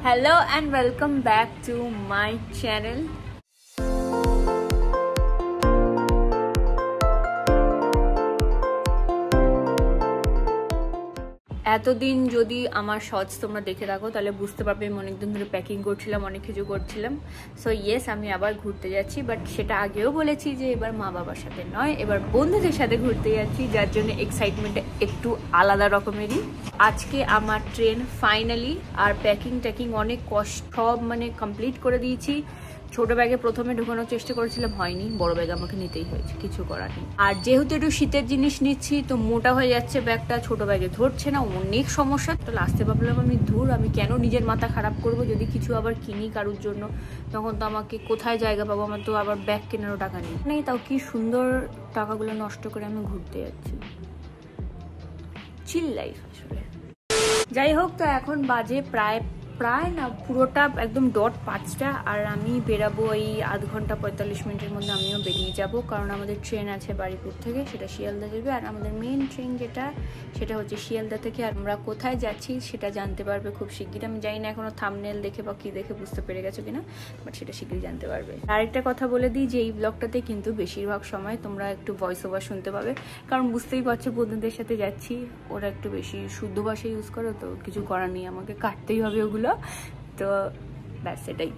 Hello and welcome back to my channel. এতদিন যদি আমার শর্টস তোমরা দেখে থাকো তাহলে বুঝতে পারবে আমি অনেকদিন ধরে প্যাকিং করছিলাম, অনেক কিছু করছিলাম। সো ইয়েস, আমি আবার ঘুরতে যাচ্ছি, বাট সেটা আগেও বলেছি যে এবার মা বাবার সাথে নয়, এবার বন্ধুদের সাথে ঘুরতে যাচ্ছি, যার জন্য এক্সাইটমেন্টটা একটু আলাদা রকমেরই। আজকে আমার ট্রেন ফাইনালি, আর প্যাকিং অনেক কষ্ট সব কমপ্লিট করে দিয়েছি। ছোট ব্যাগে প্রথমে ঢোকানোর চেষ্টা করেছিলাম, হয়নি, বড় ব্যাগ আমাকে নিতেই হয়েছে, কিছু করার নেই। আর যেহেতু একটু শীতের জিনিস নিচ্ছি তো মোটা হয়ে যাচ্ছে ব্যাগটা, ছোট ব্যাগে ধরছে না, অনেক সমস্যা। তো লাস্টে ভাবলাম আমি কেন নিজের মাথা খারাপ করব, যদি কিছু আবার কিনি কারোর জন্য তখন তো আমাকে কোথায় জায়গা পাবো, আমার তো আবার ব্যাগ কেনারও টাকা নেই। তাও কি সুন্দর টাকাগুলো নষ্ট করে আমি ঘুরতে যাচ্ছি, চিল লাইফ আসলে। যাই হোক, তো এখন বাজে প্রায় না পুরোটা একদম ডট 5টা, আর আমি বেরাবো এই আধ ঘন্টা 45 মিনিটের মধ্যে আমিও বেরিয়ে যাব, কারণ আমাদের ট্রেন আছে বাড়িপুর থেকে, সেটা শিয়ালদা যাবে। আর আমাদের মেন ট্রেন সেটা হচ্ছে শিয়ালদা থেকে। আর আমরা কোথায় যাচ্ছি সেটা জানতে পারবে খুব শিগগির। আমি জানি না এখনো থাম্বনেল দেখে বা কি দেখে বুঝতে পেরে গেছো কিনা, বাট সেটা শিগগিরই জানতে পারবে। আরেকটা কথা বলে দিই যে এই ব্লগটাতে কিন্তু বেশিরভাগ সময় তোমরা একটু ভয়েস ওভার শুনতে পাবে, কারণ বুঝতেই পারছো বন্ধুদের সাথে যাচ্ছি, ওরা একটু বেশি শুদ্ধ ভাষা ইউজ করে, তো কিছু করার নেই, আমাকে কাটতেই হবে ওগুলো। তো ব্যাস এটাই।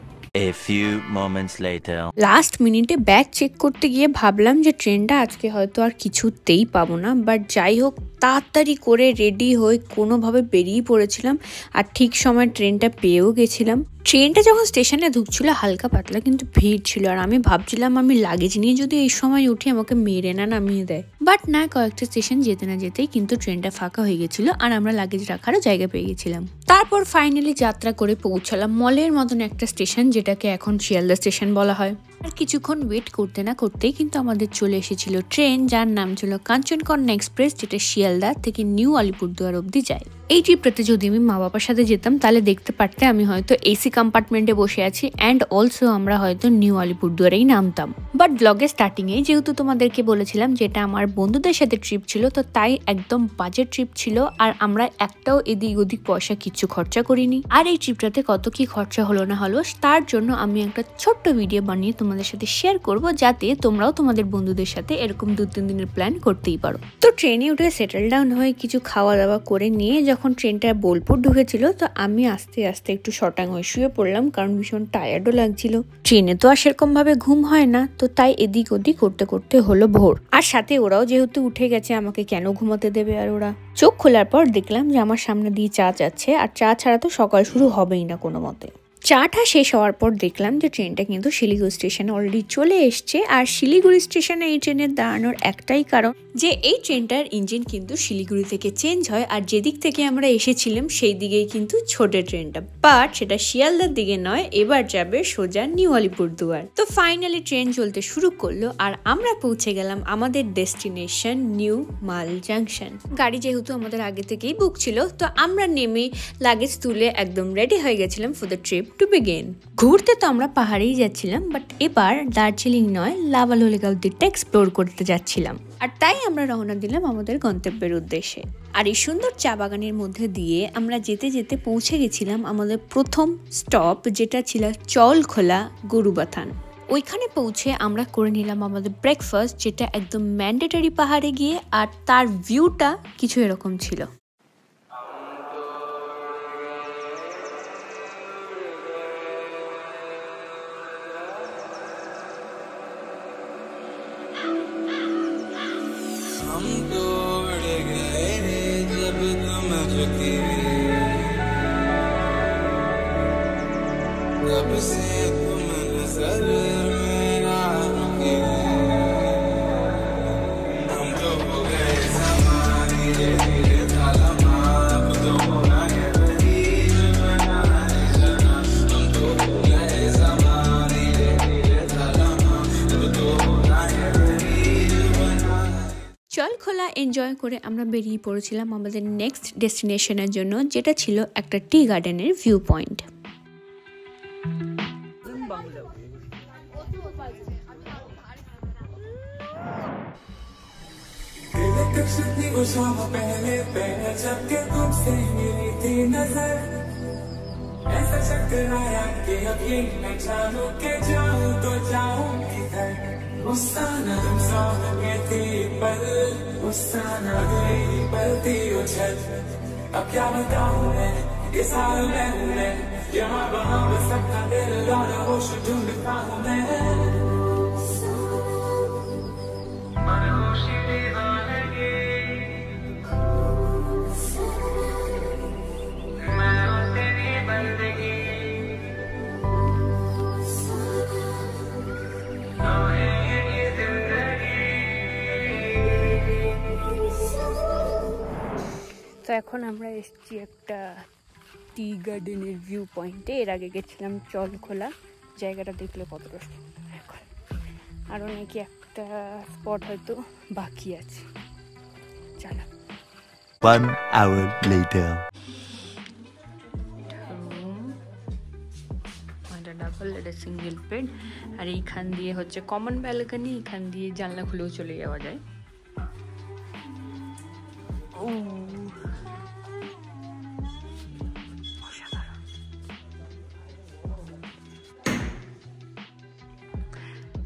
A few moments later. Last মিনিটে ব্যাগ চেক করতে গিয়ে ভাবলাম যে ট্রেনটা আজকে হয়তো আর কিছুতেই পাবো না, বাট যাই হোক তাড়াতাড়ি করে রেডি হয়ে কোনোভাবে বেরিয়ে পড়েছিলাম, আর ঠিক সময় ট্রেনটা পেয়েও গেছিলাম। ট্রেনটা যখন স্টেশনে ঢুকছিল হালকা পাতলা কিন্তু ভিড় ছিল, আর আমি ভাবছিলাম আমি লাগেজ নিয়ে যদি এই সময় উঠি আমাকে মেরে না নামিয়ে দেয়, বাট না, কয়েকটা স্টেশন যেতে না যেতেই কিন্তু ট্রেনটা ফাঁকা হয়ে গেছিল, আর আমরা লাগেজ রাখারও জায়গা পেয়ে গেছিলাম। তারপর ফাইনালি যাত্রা করে পৌঁছালাম মলের মতন একটা স্টেশন, যেটাকে এখন শিয়ালদা স্টেশন বলা হয়। আর কিছুক্ষণ ওয়েট করতে না করতেই কিন্তু আমাদের চলে এসেছিল ট্রেন, যার নাম ছিল কাঞ্চনকন্যা এক্সপ্রেস, যেটা শিয়ালদা থেকে নিউ আলিপুরদুয়ার অব্দি যায়। এই ট্রিপটাতে যদি আমি মা বাবার সাথে যেতাম তাহলে দেখতে পারতে আমি হয়তো এসি কম্পার্টমেন্টে বসে আছি, অ্যান্ড অলসো আমরা হয়তো নিউ আলিপুরদুয়ারেই নামতাম। বাট ব্লগের স্টার্টিংয়ে যেহেতু তোমাদেরকে বলেছিলাম যেটা আমার বন্ধুদের সাথে ট্রিপ ছিল, তো তাই একদম বাজেট ট্রিপ ছিল, আর আমরা একটাও এদিক ওদিক পয়সা কিচ্ছু খরচা করিনি। আর এই ট্রিপটাতে কত কি খরচা হলো না হলো তার জন্য আমি একটা ছোট্ট ভিডিও বানিয়ে তোমাদের সাথে শেয়ার করব, যাতে তোমরাও তোমাদের বন্ধুদের সাথে এরকম 2-3 দিনের প্ল্যান করতেই পারো। তো ট্রেনে উঠে সেটেল ডাউন হয়ে কিছু খাওয়া দাওয়া করে নিয়ে যখন ট্রেনটা বোলপুর ঢুকেছিল, তো আমি আস্তে আস্তে একটু শটাং হয়ে শুয়ে পড়লাম, কারণ ভীষণ টায়ার্ডও লাগছিল। ট্রেনে তো আর সেরকম ভাবে ঘুম হয় না, তো তাই এদিক ওদিক করতে করতে হলো ভোর। আর সাথে ওরাও যেহেতু উঠে গেছে, আমাকে কেন ঘুমাতে দেবে। আর ওরা চোখ খোলার পর দেখলাম যে আমার সামনে দিয়ে চা যাচ্ছে, আর চা ছাড়া তো সকাল শুরু হবেই না কোনো মতে। চাটা শেষ হওয়ার পর দেখলাম যে ট্রেনটা কিন্তু শিলিগুড়ি স্টেশনে অলরেডি চলে এসছে। আর শিলিগুড়ি স্টেশনে এই ট্রেনের দাঁড়ানোর একটাই কারণ যে এই ট্রেনটার ইঞ্জিন কিন্তু শিলিগুড়ি থেকে চেঞ্জ হয়, আর যেদিক থেকে আমরা এসেছিলাম সেই দিকেই কিন্তু ছোট ট্রেনটা, বাট সেটা শিয়ালদার দিকে নয়, এবার যাবে সোজা নিউ আলিপুরদুয়ার। তো ফাইনালি ট্রেন চলতে শুরু করলো, আর আমরা পৌঁছে গেলাম আমাদের ডেস্টিনেশন নিউ মাল জাংশন। গাড়ি যেহেতু আমাদের আগে থেকেই বুক ছিল, তো আমরা নেমে লাগেজ তুলে একদম রেডি হয়ে গেছিলাম for the trip to begin. ঘুরতে তো আমরা পাহাড়েই যাচ্ছিলাম, বাট এবার দার্জিলিং নয়, লাভা লোলেগাঁও দিকটা এক্সপ্লোর করতে যাচ্ছিলাম, আর তাই আমরা রওনা দিলাম আমাদের গন্তব্যের উদ্দেশ্যে। আর এই সুন্দর চা বাগানের মধ্যে দিয়ে আমরা যেতে যেতে পৌঁছে গেছিলাম আমাদের প্রথম স্টপ, যেটা ছিল চলখোলা গরুবাথান। ওইখানে পৌঁছে আমরা করে নিলাম আমাদের ব্রেকফাস্ট, যেটা একদম ম্যান্ডেটরি পাহাড়ে গিয়ে, আর তার ভিউটা কিছু এরকম ছিল। हम तोड़ गए जब तुम झुकी, कब से तुम नजर में ना रुकी, हम तो हो गए ज़माने धीरे ज़ालमा, अब तो होना है वही जो बनाए जाना, हम तो हो गए ज़माने धीरे ज़ालमा, अब तो होना है वही जो बनाए। চলখোলা এনজয় করে আমরা বেরিয়ে পড়েছিলাম আমাদের নেক্সট ডেস্টিনেশনের জন্য, যেটা ছিল একটা টি গার্ডেনের ভিউ পয়েন্ট। पहले पहले जब के तुमसे मिली थी नजर, ऐसा टकराया कि अब ये न जानू के जाऊं तो जाऊं किधर। गुस्सा न तुम सामने थी पर गुस्सा न गई पलती उछल। अब क्या बताऊं मैं ये साल मैं यहाँ वहाँ बस अपना दिल और होश ढूंढता हूँ मैं। তো এখন আমরা এসেছি একটা টি গার্ডেনের ভিউ পয়েন্টে। এর আগে গেছিলাম চলখোলা, জায়গাটা দেখলে কতটা সুন্দর। এখন আরও নাকি একটা স্পট হয়তো বাকি আছে। চলো। 1 hour later. এটা ডাবল, এটা সিঙ্গেল বেড, আর এইখান দিয়ে হচ্ছে কমন ব্যালকনি, এখান দিয়ে জানলা খুলেও চলে যাওয়া যায়। ও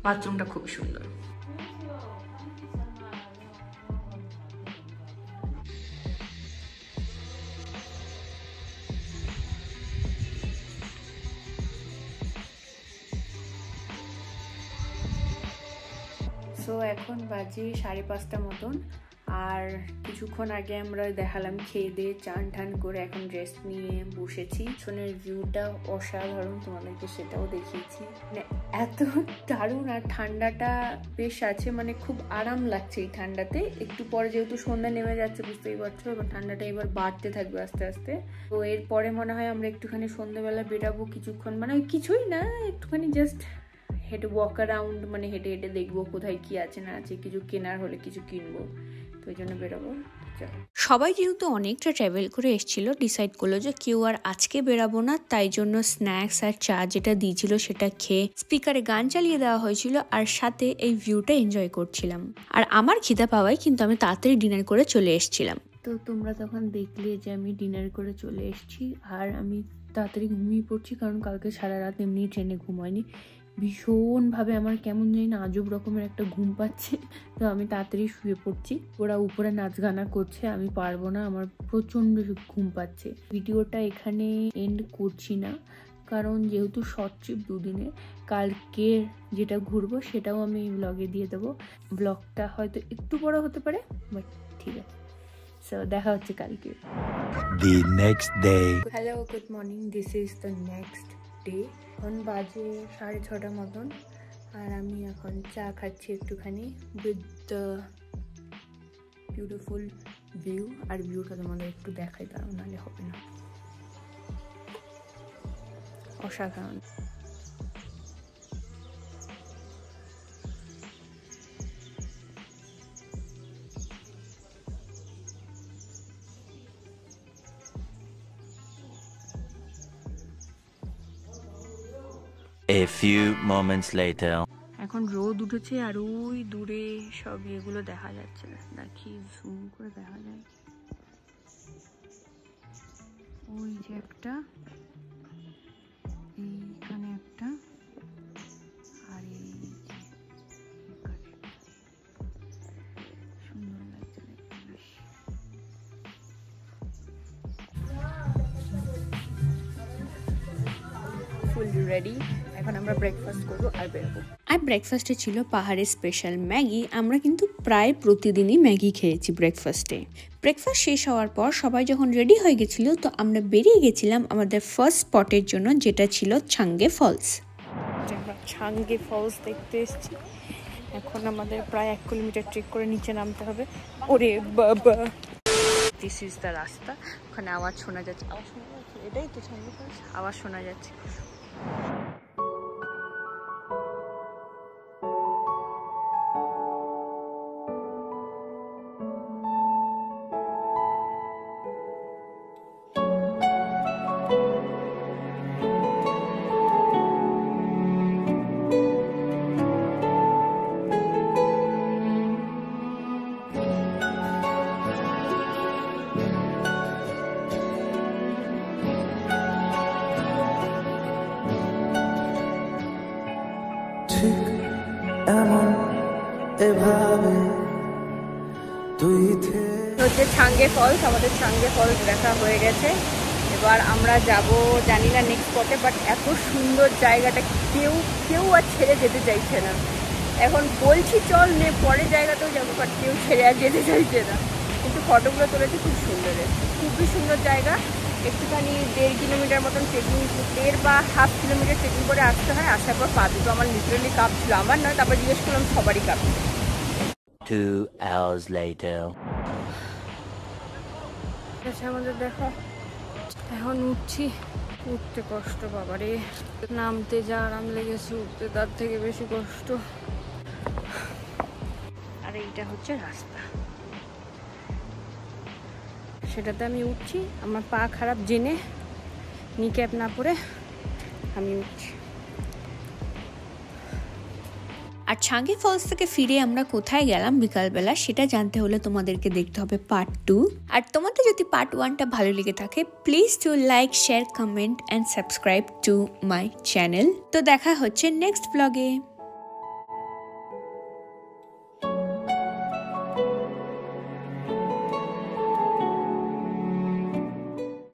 বাথরুমটা খুব সুন্দর। সো এখন বাজে 5:30 মতন, আর কিছুক্ষণ আগে আমরা দেখালাম খেয়ে দিয়ে চান ঠান করে এখন রেস্ট নিয়ে বসেছি। পিছনের ভিউটা অসাধারণ, তোমাদেরকে সেটাও দেখিয়েছি। মানে এত দারুণ, আর ঠান্ডাটা বেশ আছে, মানে খুব আরাম লাগছে এই ঠান্ডাতে। একটু পরে যেহেতু সন্ধ্যা নেমে যাচ্ছে বুঝতেই পারছো, এবার ঠান্ডাটা এবার বাড়তে থাকবে আস্তে আস্তে। তো এরপরে মনে হয় আমরা একটুখানি সন্ধ্যাবেলা বেরাবো কিছুক্ষণ, মানে ওই কিছুই না, একটুখানি জাস্ট হেঁটে ওয়াক অ্যারাউন্ড, মানে হেঁটে হেঁটে দেখবো কোথায় কি আছে না আছে, কিছু কেনার হলে কিছু কিনবো, তো ওই জন্য বেরোবো। সবাই যেহেতু অনেকটা ট্রাভেল করে এসেছিল, ডিসাইড করলো যে কেউ আর আজকে বেরাবো না, তাই জন্য স্ন্যাক্স আর চা যেটা দিয়েছিল সেটা খেয়ে স্পিকারে গান চালিয়ে দেওয়া হয়েছিল, আর সাথে এই ভিউটা এনজয় করছিলাম। আর আমার খিদা পাওয়ায় কিন্তু আমি তাড়াতাড়ি ডিনার করে চলে এসেছিলাম। তো তোমরা তখন দেখলে যে আমি ডিনার করে চলে এসেছি, আর আমি তাড়াতাড়ি ঘুমিয়ে পড়ছি, কারণ কালকে সারা রাত এমনি ট্রেনে ঘুম হয়নি। ভীষণভাবে আমার কেমন জানি না আজব রকমের একটা ঘুম পাচ্ছে, তো আমি তাড়াতাড়ি শুয়ে পড়ছি। ওরা উপরে নাচ গানা করছে, আমি পারবো না, আমার প্রচণ্ড ঘুম পাচ্ছে। ভিডিওটা এখানে এন্ড করছি না, কারণ যেহেতু শর্ট ট্রিপ 2 দিনে, কালকে যেটা ঘুরবো সেটাও আমি এই ব্লগে দিয়ে দেবো। ব্লগটা হয়তো একটু বড় হতে পারে, বাট ঠিক আছে। সো দেখা হচ্ছে কালকে। The next day. Hello, good morning, this is the next day. এখন বাজে 6:30 মতন, আর আমি এখন চা খাচ্ছি একটুখানি উইথ দ্য বিউটিফুল ভিউ। আর ভিউটা তোমাদের একটু দেখাই, দাঁড়াও, নাহলে হবে না। অসাধারণ। A few moments later. এখন রোদ উঠেছে, আর ওই দূরে সব এগুলো দেখা যাচ্ছে, দেখি জুম করে দেখা যায়। ওই যে একটা, এইখানে একটা, আর এই সুন্দর লাগছে দেখতে বেশ। ফুল রেডি, এখন আমরা ব্রেকফাস্ট করবো আর বেরোবো। আর ব্রেকফাস্টে ছিল পাহাড়ের স্পেশাল ম্যাগি। আমরা কিন্তু প্রায় প্রতিদিনই ম্যাগি খেয়েছি ব্রেকফাস্টে। ব্রেকফাস্ট শেষ হওয়ার পর সবাই যখন রেডি হয়ে গেছিলো, তো আমরা বেরিয়ে গেছিলাম আমাদের ফার্স্ট স্পটের জন্য, যেটা ছিল ছাঙ্গে ফলস। আমরা ছাঙ্গে ফলস দেখতে এসেছি। এখন আমাদের প্রায় 1 কিলোমিটার ট্রেক করে নিচে নামতে হবে। ওরে বাবা, দিস ইজ দ্য রাস্তা। ওখানে আওয়াজ শোনা যাচ্ছে, এটাই তো ছাঙ্গে ফলস, আওয়াজ শোনা যাচ্ছে। ঠিক এমন এভাবে তুই হচ্ছে ছাঙ্গে ফলস। আমাদের ছাঙ্গে ফলস দেখা হয়ে গেছে। এবার আমরা যাব জানি না নেক্সট স্পটে, বাট এত সুন্দর জায়গাটা কেউ আর ছেড়ে যেতে চাইছে না। এখন বলছি চল নে পরের জায়গাতেও যাবো, বাট কেউ ছেড়ে আর যেতে চাইছে না। কিন্তু ফটোগুলো তুলেছে খুব সুন্দর, খুবই সুন্দর জায়গা। একটুখানি 1.5 কিলোমিটার মতন ট্রেকিং, 1.5 বা 1/2 কিলোমিটার ট্রেকিং করে আসতে হয়। আসার পর পা দুটো আমার লিটারালি কাঁপছিল, আমার নয়, তারপর জিজ্ঞেস করলাম সবারই কাঁপছিল। 2 hours later. আমাদের দেখো এখন উঠতে কষ্ট বাবারে, নামতে যা আরাম লেগেছে উঠতে তার থেকে বেশি কষ্ট। আর এইটা হচ্ছে রাস্তা, সেটাতে আমি উঠছি। আমার পা খারাপ জেনে নি ক্যাপ না পরে আমি উঠছি। আর ছাঙ্গে ফলস থেকে ফিরে আমরা কোথায় গেলাম বিকালবেলা সেটা জানতে হলে তোমাদেরকে দেখতে হবে পার্ট 2। আর তোমাদের যদি পার্ট 1টা ভালো লেগে থাকে please to like, share, comment and subscribe to my channel. তো দেখা হচ্ছে নেক্সট ব্লগে।